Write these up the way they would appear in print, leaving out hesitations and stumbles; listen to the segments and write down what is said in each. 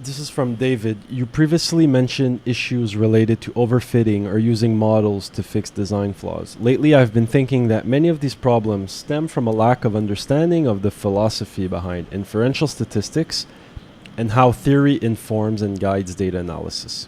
This is from David. You previously mentioned issues related to overfitting or using models to fix design flaws. Lately, I've been thinking that many of these problems stem from a lack of understanding of the philosophy behind inferential statistics and how theory informs and guides data analysis.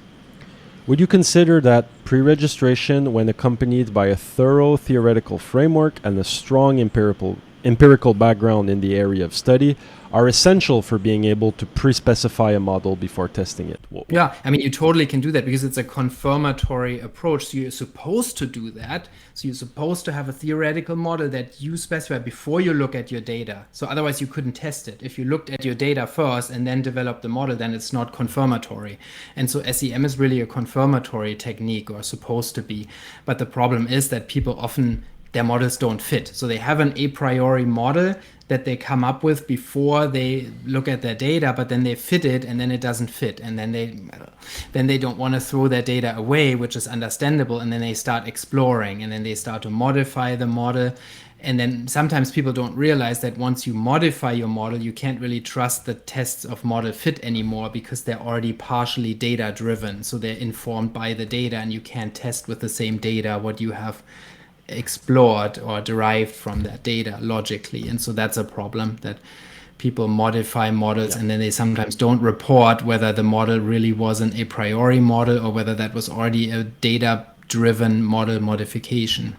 Would you consider that pre-registration, when accompanied by a thorough theoretical framework and a strong empirical background in the area of study, are essential for being able to pre-specify a model before testing it? Yeah, I mean, you totally can do that because it's a confirmatory approach. So you're supposed to do that. So you're supposed to have a theoretical model that you specify before you look at your data. So otherwise you couldn't test it. If you looked at your data first and then developed the model, then it's not confirmatory. And so SEM is really a confirmatory technique, or supposed to be. But the problem is that people often, their models don't fit. So they have an a priori model that they come up with before they look at their data, but then they fit it and then it doesn't fit. And then they don't want to throw their data away, which is understandable. And then they start exploring and then they start to modify the model. And then sometimes people don't realize that once you modify your model, you can't really trust the tests of model fit anymore because they're already partially data driven. So they're informed by the data and you can't test with the same data what you have explored or derived from that data logically. And so that's a problem, that people modify models and then they sometimes don't report whether the model really was an a priori model or whether that was already a data driven model modification.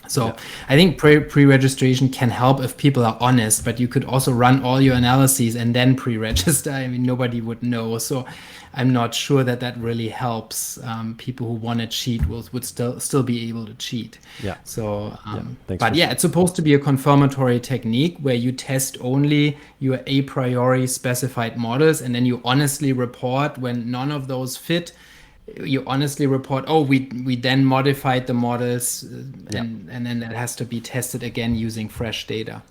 So I think pre-registration can help if people are honest, but you could also run all your analyses and then pre-register. I mean, nobody would know. So I'm not sure that that really helps. People who want to cheat would still be able to cheat. Yeah. So, But it's supposed to be a confirmatory technique where you test only your a priori specified models, and then you honestly report when none of those fit. You honestly report, oh, we then modified the models, and then that has to be tested again using fresh data.